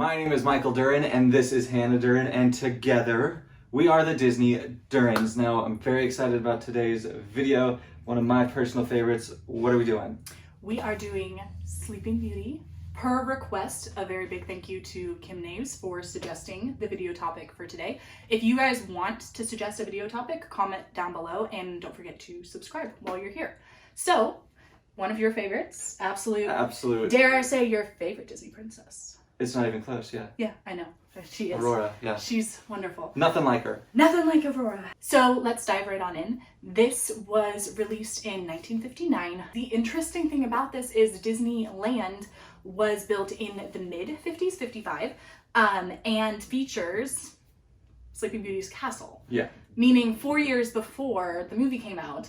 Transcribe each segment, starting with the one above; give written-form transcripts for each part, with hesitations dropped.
My name is Michael Duren, and this is Hannah Duren, and together we are the Disney Durens. Now, I'm very excited about today's video, one of my personal favorites. What are we doing? We are doing Sleeping Beauty. Per request, a very big thank you to Kim Naves for suggesting the video topic for today. If you guys want to suggest a video topic, comment down below, and don't forget to subscribe while you're here. So, one of your favorites, absolute, dare I say your favorite Disney princess. It's not even close, yeah. Yeah, I know. She is. Aurora, yeah. She's wonderful. Nothing like her. Nothing like Aurora. So let's dive right on in. This was released in 1959. The interesting thing about this is Disneyland was built in the mid-50s, 55, and features Sleeping Beauty's castle. Yeah. Meaning 4 years before the movie came out,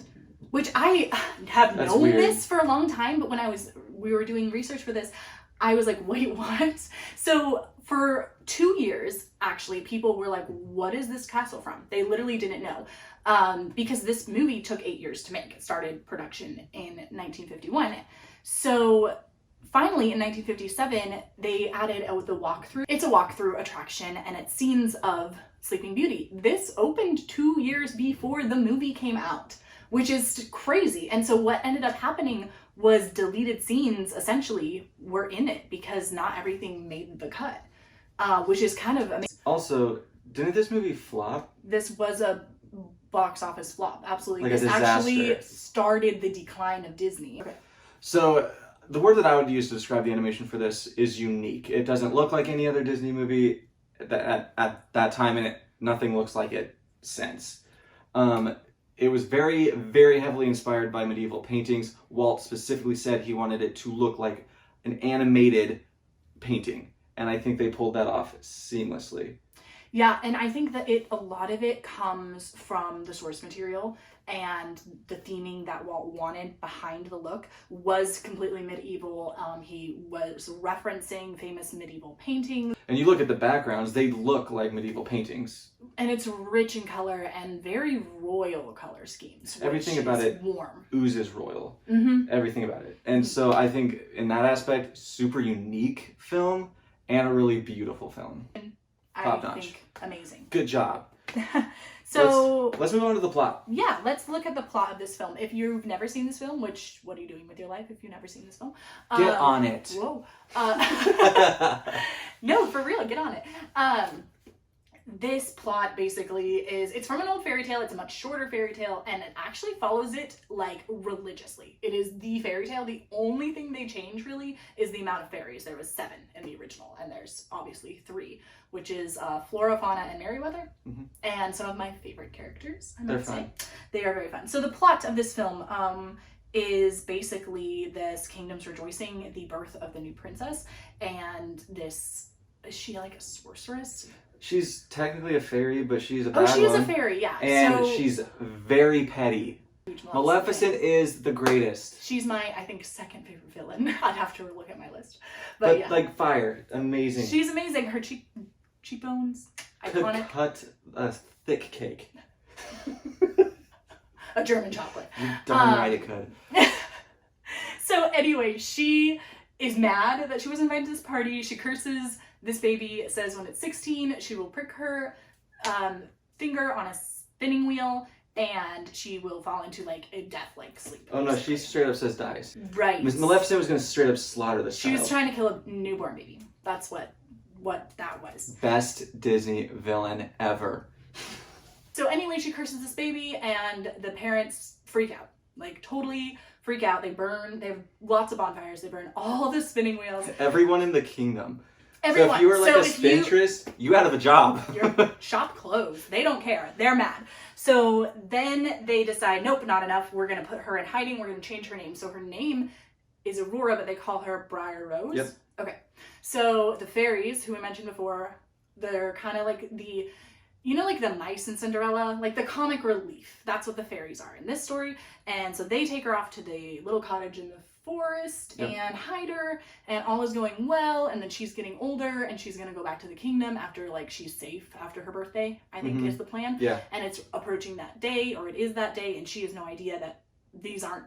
which I have known this for a long time, but when we were doing research for this, I was like, wait, what? So for 2 years, actually, people were like, what is this castle from? They literally didn't know. Because this movie took 8 years to make. It started production in 1951. So finally, in 1957, they added the walkthrough. It's a walkthrough attraction, and it's scenes of Sleeping Beauty. This opened 2 years before the movie came out, which is crazy. And so what ended up happening was deleted scenes essentially were in it because not everything made the cut, which is kind of amazing. Also, didn't this movie flop? This was a box office flop, absolutely. Like this actually started the decline of Disney. Okay. So the word that I would use to describe the animation for this is unique. It doesn't look like any other Disney movie at that time, and nothing looks like it since. It was very, very heavily inspired by medieval paintings. Walt specifically said he wanted it to look like an animated painting, and I think they pulled that off seamlessly. Yeah, and I think that a lot of it comes from the source material, and the theming that Walt wanted behind the look was completely medieval. He was referencing famous medieval paintings. And you look at the backgrounds, they look like medieval paintings. And it's rich in color and very royal color schemes. Everything about it warm. Oozes royal. Mm-hmm. Everything about it. And so I think in that aspect, super unique film and a really beautiful film. Top notch. Think amazing. Good job. So let's move on to the plot. Yeah, let's look at the plot of this film. If you've never seen this film, which what are you doing with your life if you've never seen this film? Get on it. Whoa. No, for real, get on it. This plot basically it's from an old fairy tale. It's a much shorter fairy tale, and it actually follows it like religiously. It is the fairy tale. The only thing they change really is the amount of fairies. There was 7 in the original, and there's obviously 3, which is Flora, Fauna, and Merryweather. Mm-hmm. And some of my favorite characters, I might say. They are very fun. So the plot of this film is basically this kingdom's rejoicing the birth of the new princess, and is she like a sorceress? She's technically a fairy, but she's a bad one. Oh, she is a fairy, yeah. And she's very petty. Maleficent is the greatest. She's my, I think, second favorite villain. I'd have to look at my list. But yeah. Like fire, amazing. She's amazing. Her cheekbones, iconic. Could cut a thick cake. A German chocolate. You're darn right it could. So anyway, she is mad that she was invited to this party. She curses this baby. It says when it's 16, she will prick her finger on a spinning wheel, and she will fall into like a death-like sleep. Oh no, she straight up says dies. Right. Maleficent was going to straight up slaughter this child. She was trying to kill a newborn baby. That's what that was. Best Disney villain ever. So anyway, she curses this baby, and the parents freak out. Like totally freak out. They have lots of bonfires. They burn all the spinning wheels. Everyone in the kingdom. Everyone. So if you were like a spinstress, you out of a job. Your shop closed. They don't care. They're mad. So then they decide, nope, not enough. We're going to put her in hiding. We're going to change her name. So her name is Aurora, but they call her Briar Rose. Yep. Okay. So the fairies, who we mentioned before, they're kind of like the, like the mice in Cinderella, like the comic relief. That's what the fairies are in this story. And so they take her off to the little cottage in the forest and hide her, and all is going well, and then she's getting older, and she's gonna go back to the kingdom after like she's safe after her birthday, I think is the plan. Yeah. And it's approaching that day, or it is that day, and she has no idea that these aren't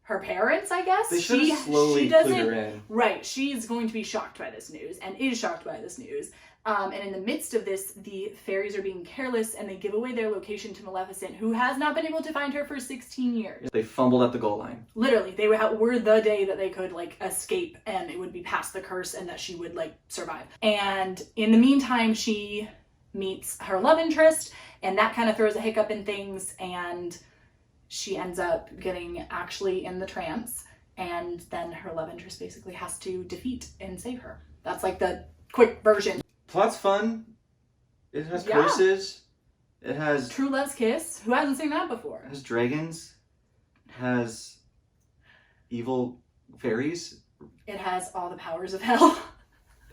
her parents, I guess. They should have slowly clued her in. Right. She's going to be shocked by this news and is shocked by this news. And in the midst of this, the fairies are being careless and they give away their location to Maleficent, who has not been able to find her for 16 years. They fumbled at the goal line. Literally, they were the day that they could, like, escape and it would be past the curse and that she would, like, survive. And in the meantime, she meets her love interest and that kind of throws a hiccup in things and she ends up getting actually in the trance and then her love interest basically has to defeat and save her. That's, like, the quick version. Plot's fun. It has curses. It has True Love's Kiss. Who hasn't seen that before? It has dragons. It has evil fairies. It has all the powers of hell.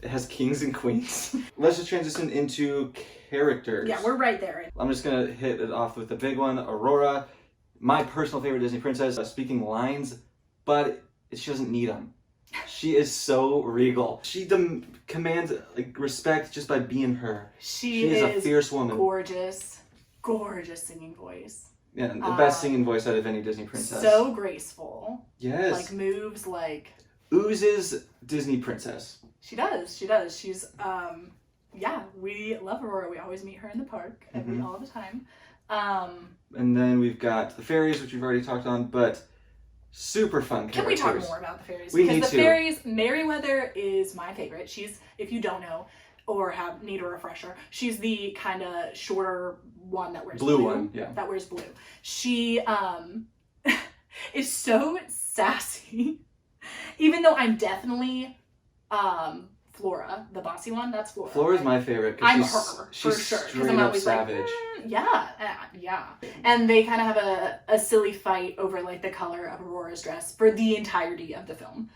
It has kings and queens. Let's just transition into characters. Yeah, we're right there. I'm just gonna hit it off with the big one. Aurora, my personal favorite Disney princess, speaking lines, but she doesn't need them. She is so regal. She commands, like, respect just by being her. She is a fierce woman. Gorgeous, gorgeous singing voice. Yeah, the best singing voice out of any Disney princess. So graceful. Yes. Like, moves like... Oozes Disney princess. She does. She's, yeah, we love Aurora. We always meet her in the park all the time. And then we've got the fairies, which we've already talked on, but... super fun characters. Can we talk more about the fairies? We because need the to. Fairies, Merryweather is my favorite. She's, if you don't know or need a refresher, she's the kind of shorter one that wears blue. One, yeah. That wears blue. She is so sassy. Even though I'm definitely Flora, the bossy one. That's Flora. Flora's my favorite. I'm her she's for sure. Straight I'm up always savage. like, yeah. And they kind of have a silly fight over, like, the color of Aurora's dress for the entirety of the film.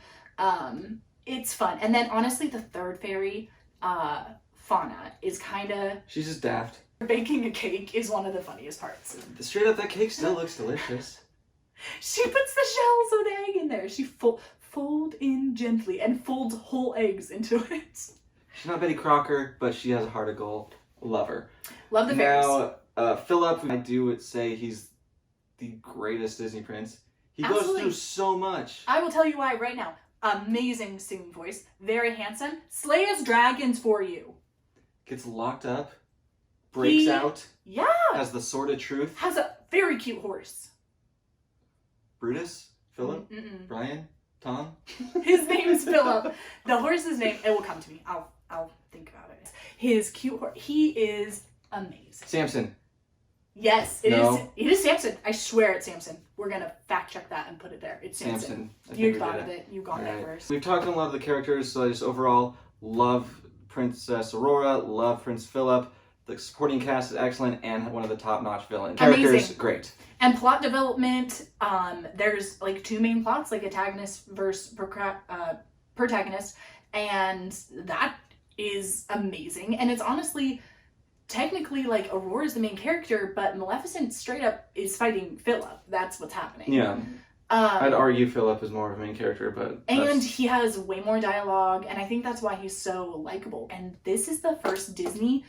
It's fun. And then honestly, the third fairy, Fauna, is kind of... she's just daft. Baking a cake is one of the funniest parts. Straight up, that cake still looks delicious. She puts the shells of the egg in there. She fold in gently and folds whole eggs into it. She's not Betty Crocker, but she has a heart of gold. Love her. Love the fairies. Now, Philip, I would say he's the greatest Disney prince. He goes through so much. I will tell you why right now. Amazing singing voice. Very handsome. Slays dragons for you. Gets locked up. Breaks out. Yeah. Has the sword of truth. Has a very cute horse. Brutus? Philip? Brian? Tom? His name's Philip. The horse's name, it will come to me. I'll think about it. His cute horse. He is amazing. Samson. Yes, it is Samson. I swear it's Samson. We're gonna fact check that and put it there. It's Samson. You thought of it. You got that first. We've talked on a lot of the characters, so I just overall love Princess Aurora, love Prince Philip. The supporting cast is excellent and one of the top-notch villains. Characters, great. And plot development, there's, like, two main plots, like antagonist versus protagonist, and that is amazing. And it's honestly, technically, like, Aurora's the main character, but Maleficent straight up is fighting Philip. That's what's happening. Yeah. I'd argue Philip is more of a main character, but... And he has way more dialogue, and I think that's why he's so likable. And this is the first Disney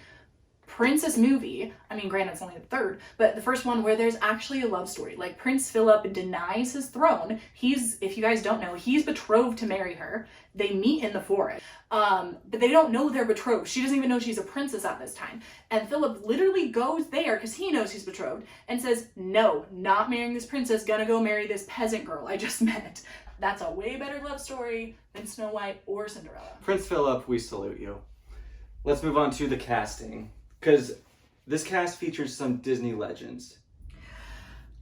princess movie, I mean, granted it's only the third, but the first one where there's actually a love story. Like, Prince Philip denies his throne. If you guys don't know, he's betrothed to marry her. They meet in the forest, but they don't know they're betrothed. She doesn't even know she's a princess at this time. And Philip literally goes there, because he knows he's betrothed, and says, no, not marrying this princess, gonna go marry this peasant girl I just met. That's a way better love story than Snow White or Cinderella. Prince Philip, we salute you. Let's move on to the casting. Because this cast features some Disney legends.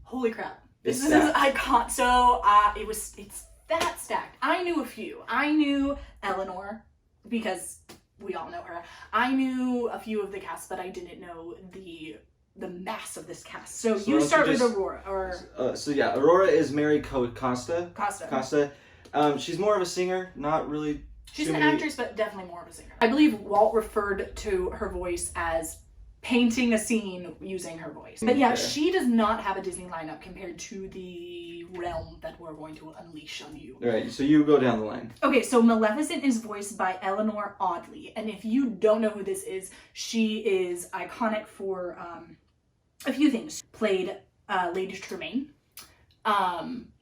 Holy crap. This is an icon. So it's that stacked. I knew a few. I knew Eleanor because we all know her. I knew a few of the cast, but I didn't know the mass of this cast. So you start with Aurora. Aurora is Mary Costa. Costa. She's more of a singer, not really... She's an actress, but definitely more of a singer. I believe Walt referred to her voice as painting a scene using her voice. But yeah, she does not have a Disney lineup compared to the realm that we're going to unleash on you. All right, so you go down the line. Okay, so Maleficent is voiced by Eleanor Audley. And if you don't know who this is, she is iconic for a few things. Played Lady Tremaine.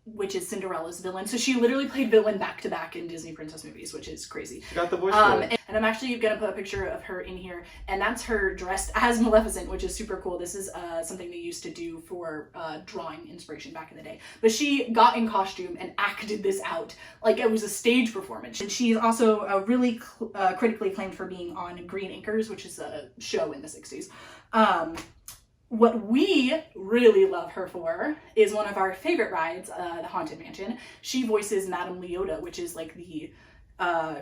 which is Cinderella's villain. So she literally played villain back to back in Disney princess movies, which is crazy. She got the voice for it. And I'm actually gonna put a picture of her in here, and that's her dressed as Maleficent, which is super cool. This is something they used to do for drawing inspiration back in the day. But she got in costume and acted this out like it was a stage performance. And she's also really critically acclaimed for being on Green Acres, which is a show in the 60s. What we really love her for is one of our favorite rides, the Haunted Mansion. She voices Madame Leota, which is like the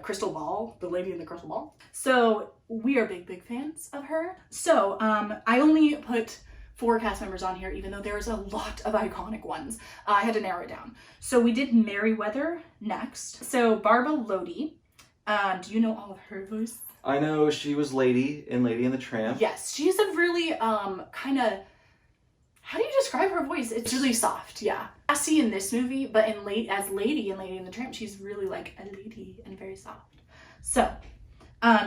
crystal ball, the lady in the crystal ball. So we are big fans of her. So I only put 4 cast members on here, even though there's a lot of iconic ones. I had to narrow it down. So we did Merryweather next. So Barbara Lodi. Do you know all of her voice? I know she was Lady in Lady and the Tramp. Yes, she's a really kind of, how do you describe her voice? It's really soft, yeah. Sassy in this movie, but as Lady in Lady and the Tramp, she's really like a lady and very soft. So,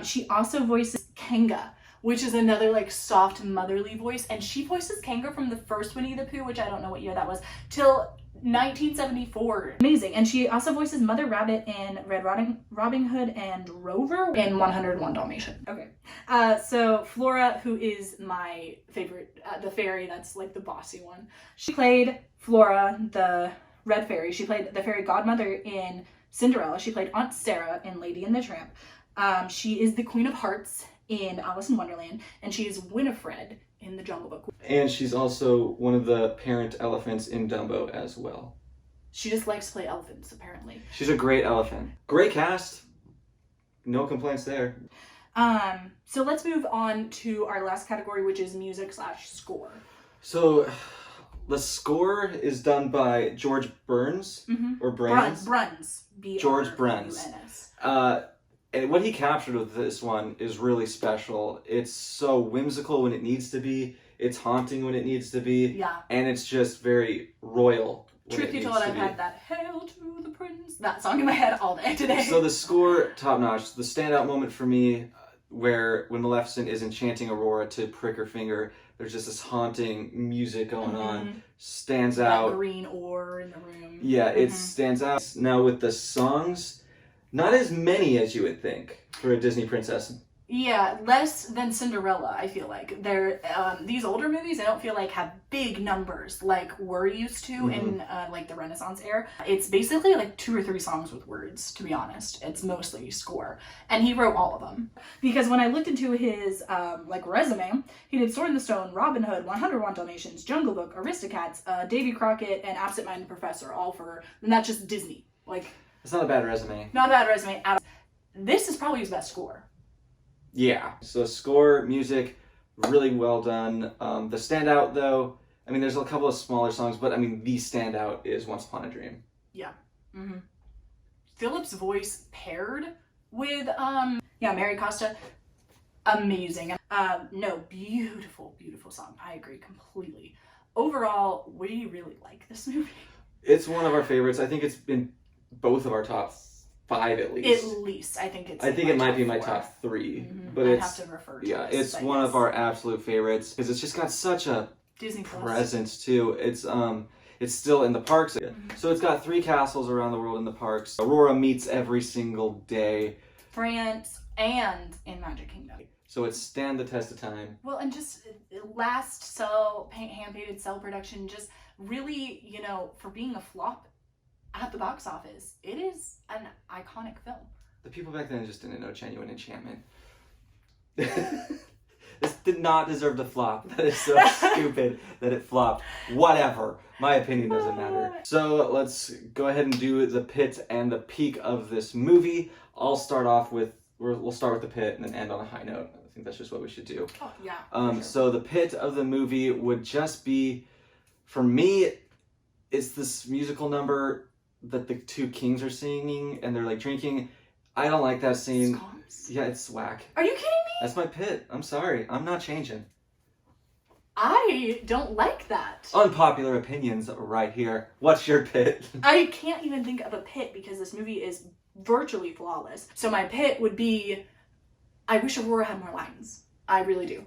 she also voices Kanga, which is another like soft motherly voice, and she voices Kanga from the first Winnie the Pooh, which I don't know what year that was, till 1974. Amazing. And she also voices Mother Rabbit in Red Robin Hood and Rover in 101 Dalmatians. Okay. So Flora, who is my favorite, the fairy that's like the bossy one. She played Flora, the red fairy. She played the fairy godmother in Cinderella. She played Aunt Sarah in Lady and the Tramp. She is the Queen of Hearts in Alice in Wonderland, and she is Winifred in The Jungle Book. And she's also one of the parent elephants in Dumbo as well. She just likes to play elephants, apparently. She's a great elephant. Great cast. No complaints there. So let's move on to our last category, which is music/score. So the score is done by George Burns, or Bruns. Bruns. George Bruns. And what he captured with this one is really special. It's so whimsical when it needs to be. It's haunting when it needs to be. Yeah. And it's just very royal. Truth be told, I've had that "Hail to the Prince," that song in my head all day today. So the score, top notch. The standout moment for me, when Maleficent is enchanting Aurora to prick her finger, there's just this haunting music going on. Stands out. That green ore in the room. Yeah, it stands out. Now with the songs, not as many as you would think for a Disney princess. Yeah, less than Cinderella, I feel like. They're these older movies, I don't feel like have big numbers like we're used to in like the Renaissance era. It's basically like 2 or 3 songs with words, to be honest. It's mostly score. And he wrote all of them. Because when I looked into his like resume, he did Sword in the Stone, Robin Hood, 101 Dalmatians, Jungle Book, Aristocats, Davy Crockett, and Absent-Minded Professor, all for, and that's just Disney. Like, it's not a bad resume. Not a bad resume at all. This is probably his best score. Yeah. So score, music, really well done. The standout though, I mean, there's a couple of smaller songs, but I mean, the standout is Once Upon a Dream. Yeah. Philip's voice paired with, Mary Costa, amazing. No, beautiful song. I agree completely. Overall, we really like this movie. It's one of our favorites. I think it's been both of our top 5 at least. At least. I think it might be my top 3. But I'd have to refer to this, it's one of our absolute favorites because it's just got such a Disney presence too. It's still in the parks. So it's got 3 castles around the world in the parks. Aurora meets every single day. France and in Magic Kingdom. So it stand the test of time. Well, and just hand-painted cell production, just really, for being a flop at the box office, it is an iconic film. The people back then just didn't know genuine enchantment. This did not deserve to flop. That is so stupid that it flopped. Whatever. My opinion doesn't matter. So let's go ahead and do the pit and the peak of this movie. We'll start with the pit and then end on a high note. I think that's just what we should do. Oh, yeah. Sure. So the pit of the movie would just be, for me, it's this musical number that the 2 kings are singing and they're like drinking. I don't like that scene. Scones? Yeah, it's whack. Are you kidding me? That's my pit. I'm sorry. I'm not changing. I don't like that. Unpopular opinions right here. What's your pit? I can't even think of a pit because this movie is virtually flawless. So my pit would be, I wish Aurora had more lines. I really do.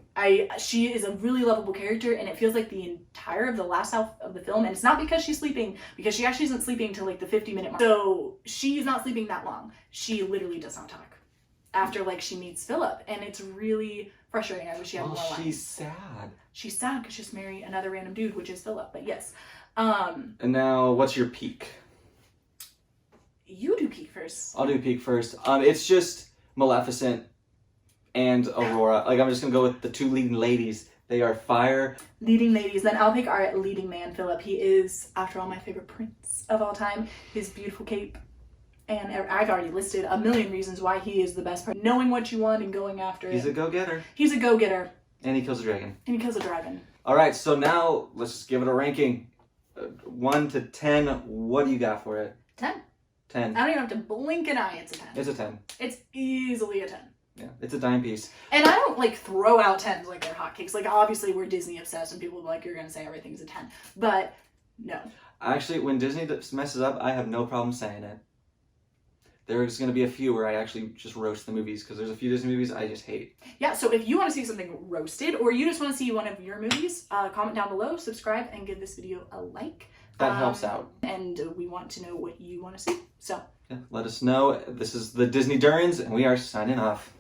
She is a really lovable character, and it feels like the entire of the last half of the film, and it's not because she's sleeping, because she actually isn't sleeping till like the 50-minute mark. So she's not sleeping that long. She literally does not talk after like she meets Philip, and it's really frustrating. I wish she had more lines. She's sad. She's sad because she's marrying another random dude, which is Philip. But yes. And now, what's your peak? You do peak first. I'll do peak first. It's just Maleficent and Aurora. Like, I'm just gonna go with the two leading ladies. They are fire. Leading ladies. Then I'll pick our leading man, Philip. He is, after all, my favorite prince of all time. His beautiful cape. And I've already listed a million reasons why he is the best person. Knowing what you want and going after it. He's a go-getter. He's a go-getter. And he kills a dragon. And he kills a dragon. All right, so now let's just give it a ranking. 1 to 10. What do you got for it? 10. 10. I don't even have to blink an eye. It's a 10. It's a 10. It's easily a 10. Yeah, it's a dime piece. And I don't like throw out 10s like they're hotcakes. Like obviously we're Disney obsessed and people will be like, you're going to say everything's a 10. But no. Actually, when Disney messes up, I have no problem saying it. There's going to be a few where I actually just roast the movies because there's a few Disney movies I just hate. Yeah, so if you want to see something roasted or you just want to see one of your movies, comment down below, subscribe, and give this video a like. That helps out. And we want to know what you want to see. So yeah, let us know. This is the Disney Durens, and we are signing off.